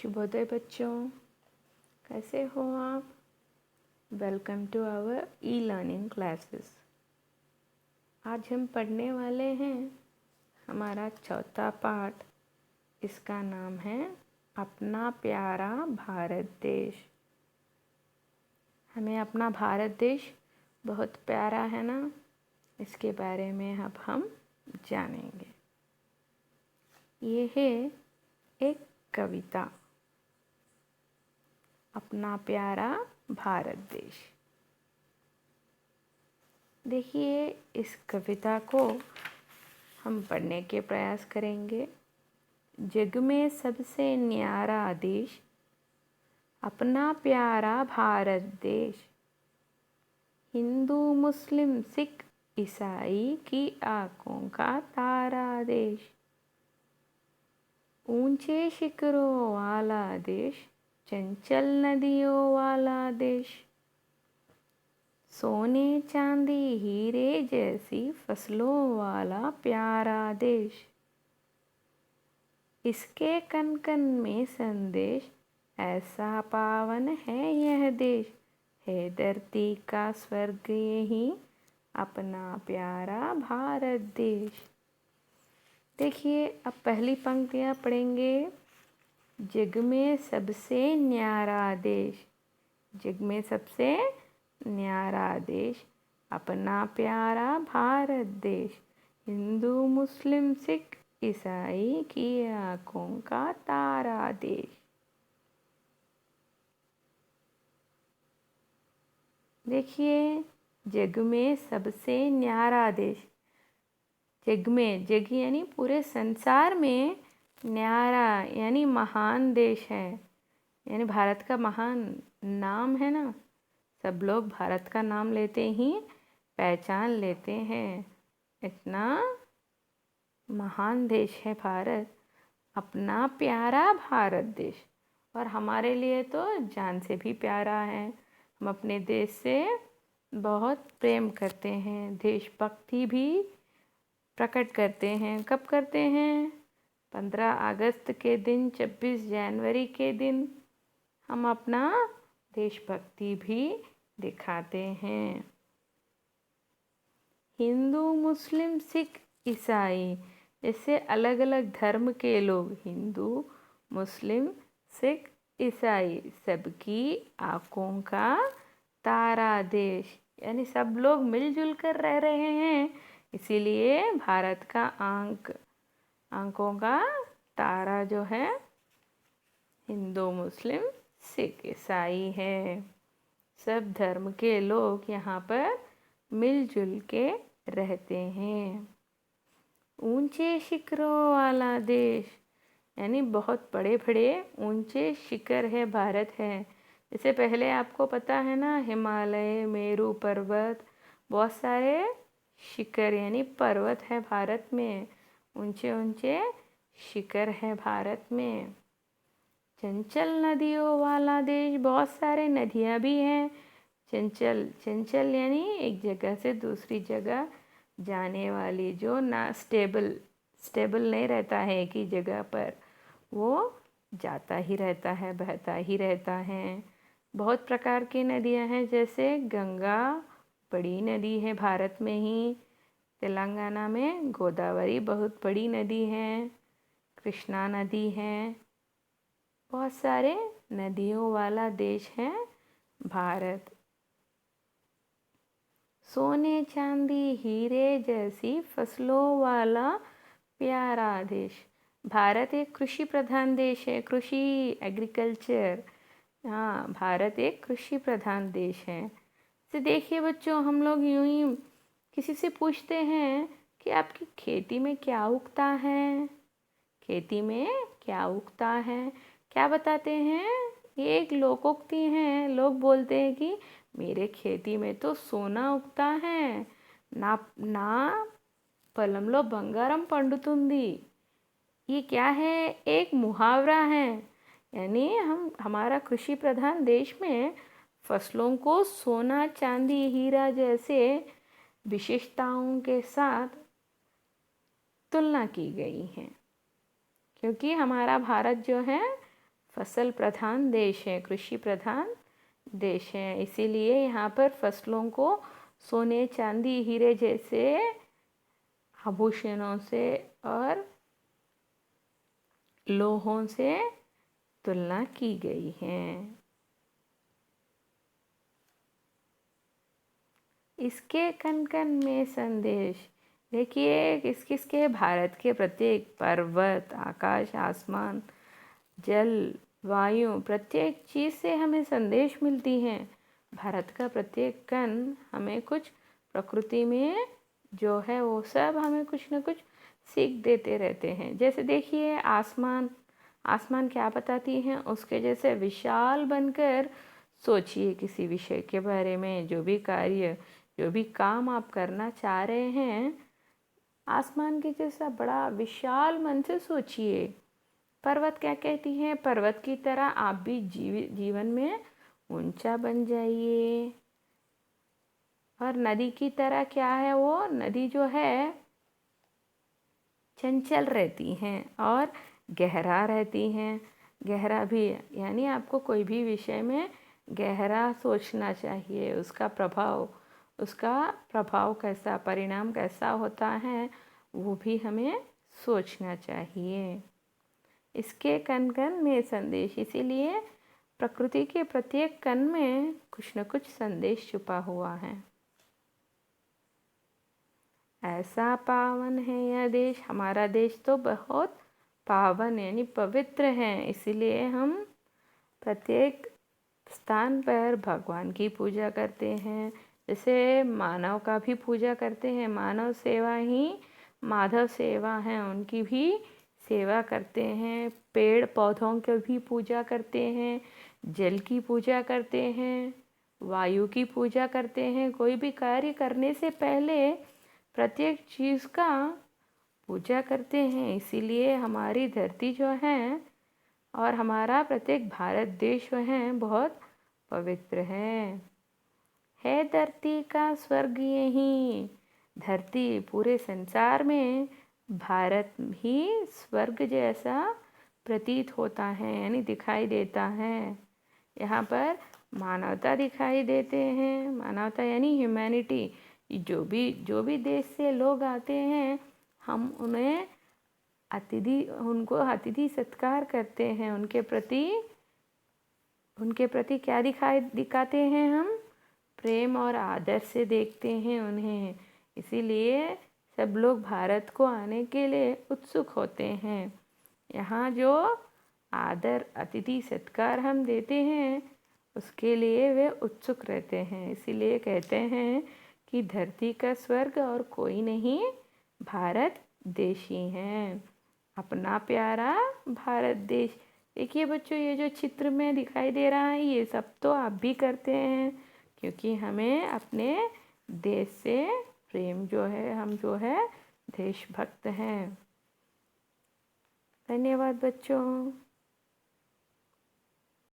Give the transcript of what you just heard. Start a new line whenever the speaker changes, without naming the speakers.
शुभोदय बच्चों, कैसे हो आप। Welcome to our e learning classes. आज हम पढ़ने वाले हैं हमारा चौथा पाठ। इसका नाम है अपना प्यारा भारत देश। हमें अपना भारत देश बहुत प्यारा है ना, इसके बारे में अब हम जानेंगे। ये है एक कविता, अपना प्यारा भारत देश। देखिए, इस कविता को हम पढ़ने के प्रयास करेंगे। जग में सबसे न्यारा देश, अपना प्यारा भारत देश। हिंदू मुस्लिम सिख ईसाई की आंखों का तारा देश। ऊंचे शिखरों वाला देश, चंचल नदियों वाला देश। सोने चांदी हीरे जैसी फसलों वाला प्यारा देश। इसके कण कण में संदेश, ऐसा पावन है यह देश। है धरती का स्वर्ग यही, अपना प्यारा भारत देश। देखिए, अब पहली पंक्तियाँ पढ़ेंगे। जग में सबसे न्यारा देश, जग में सबसे न्यारा देश, अपना प्यारा भारत देश। हिंदू मुस्लिम सिख ईसाई की आंखों का तारा देश। देखिए, जग में सबसे न्यारा देश। जग में, जग यानी पूरे संसार में, न्यारा यानी महान देश है, यानी भारत का महान नाम है ना। सब लोग भारत का नाम लेते ही पहचान लेते हैं, इतना महान देश है भारत। अपना प्यारा भारत देश, और हमारे लिए तो जान से भी प्यारा है। हम अपने देश से बहुत प्रेम करते हैं, देशभक्ति भी प्रकट करते हैं। कब करते हैं? 15 अगस्त के दिन, 26 जनवरी के दिन हम अपना देशभक्ति भी दिखाते हैं। हिंदू मुस्लिम सिख ईसाई, जैसे अलग अलग धर्म के लोग, हिंदू मुस्लिम सिख ईसाई, सबकी आंखों का तारा देश, यानी सब लोग मिलजुल कर रह रहे हैं, इसीलिए भारत का आंखों का तारा जो है हिंदू मुस्लिम सिख ईसाई है। सब धर्म के लोग यहाँ पर मिलजुल के रहते हैं। ऊंचे शिखरों वाला देश, यानी बहुत बड़े बड़े ऊंचे शिखर है भारत है। जैसे पहले आपको पता है ना, हिमालय, मेरू पर्वत, बहुत सारे शिखर यानी पर्वत है भारत में, ऊंचे ऊंचे शिखर है भारत में। चंचल नदियों वाला देश, बहुत सारे नदियाँ भी हैं। चंचल, चंचल यानी एक जगह से दूसरी जगह जाने वाली, जो ना स्टेबल नहीं रहता है एक ही जगह पर, वो जाता ही रहता है, बहता ही रहता है। बहुत प्रकार की नदियाँ हैं, जैसे गंगा बड़ी नदी है भारत में ही। तेलंगाना में गोदावरी बहुत बड़ी नदी है, कृष्णा नदी है। बहुत सारे नदियों वाला देश है भारत। सोने चांदी हीरे जैसी फसलों वाला प्यारा देश। भारत एक कृषि प्रधान देश है, कृषि, एग्रीकल्चर। हाँ, भारत एक कृषि प्रधान देश है। तो देखिए बच्चों, हम लोग यूं ही किसी से पूछते हैं कि आपकी खेती में क्या उगता है, खेती में क्या उगता है, क्या बताते हैं? ये एक लोकोक्ति है। लोग बोलते हैं कि मेरे खेती में तो सोना उगता है, ना ना పొలంలో బంగారం పండుతుంది। ये क्या है? एक मुहावरा है, यानी हमारा कृषि प्रधान देश में फसलों को सोना चांदी हीरा जैसे विशेषताओं के साथ तुलना की गई है, क्योंकि हमारा भारत जो है फसल प्रधान देश है, कृषि प्रधान देश है, इसीलिए यहाँ पर फसलों को सोने चांदी हीरे जैसे आभूषणों से और लोहों से तुलना की गई है। इसके कण कण में संदेश, देखिए किस किस के, भारत के प्रत्येक पर्वत, आकाश, आसमान, जल, वायु, प्रत्येक चीज़ से हमें संदेश मिलती हैं। भारत का प्रत्येक कण हमें कुछ प्रकृति में जो है वो सब हमें कुछ न कुछ सीख देते रहते हैं। जैसे देखिए आसमान, आसमान क्या बताती हैं, उसके जैसे विशाल बनकर सोचिए किसी विषय के बारे में, जो भी कार्य, जो भी काम आप करना चाह रहे हैं, आसमान के जैसा बड़ा विशाल मन से सोचिए। पर्वत क्या कहती हैं, पर्वत की तरह आप भी जीवन में ऊंचा बन जाइए। और नदी की तरह क्या है, वो नदी जो है चंचल रहती हैं और गहरा रहती हैं। गहरा भी यानी आपको कोई भी विषय में गहरा सोचना चाहिए, उसका प्रभाव कैसा, परिणाम कैसा होता है, वो भी हमें सोचना चाहिए। इसके कण कण में संदेश, इसीलिए प्रकृति के प्रत्येक कण में कुछ न कुछ संदेश छुपा हुआ है। ऐसा पावन है यह देश, हमारा देश तो बहुत पावन यानी पवित्र है, इसीलिए हम प्रत्येक स्थान पर भगवान की पूजा करते हैं। जैसे मानव का भी पूजा करते हैं, मानव सेवा ही माधव सेवा है, उनकी भी सेवा करते हैं। पेड़ पौधों की भी पूजा करते हैं, जल की पूजा करते हैं, वायु की पूजा करते हैं। कोई भी कार्य करने से पहले प्रत्येक चीज़ का पूजा करते हैं। इसीलिए हमारी धरती जो है और हमारा प्रत्येक भारत देश जो है बहुत पवित्र है धरती का स्वर्ग यही। धरती पूरे संसार में भारत ही स्वर्ग जैसा प्रतीत होता है यानी दिखाई देता है। यहाँ पर मानवता दिखाई देते हैं, मानवता यानी ह्यूमैनिटी। जो भी देश से लोग आते हैं, हम उनको अतिथि सत्कार करते हैं। उनके प्रति क्या दिखाते हैं, हम प्रेम और आदर से देखते हैं उन्हें। इसीलिए सब लोग भारत को आने के लिए उत्सुक होते हैं। यहाँ जो आदर अतिथि सत्कार हम देते हैं उसके लिए वे उत्सुक रहते हैं। इसीलिए कहते हैं कि धरती का स्वर्ग और कोई नहीं, भारत देश ही है, अपना प्यारा भारत देश। देखिए बच्चों, ये जो चित्र में दिखाई दे रहा है ये सब तो आप भी करते हैं, क्योंकि हमें अपने देश से प्रेम जो है, हम जो है देशभक्त हैं। धन्यवाद बच्चों।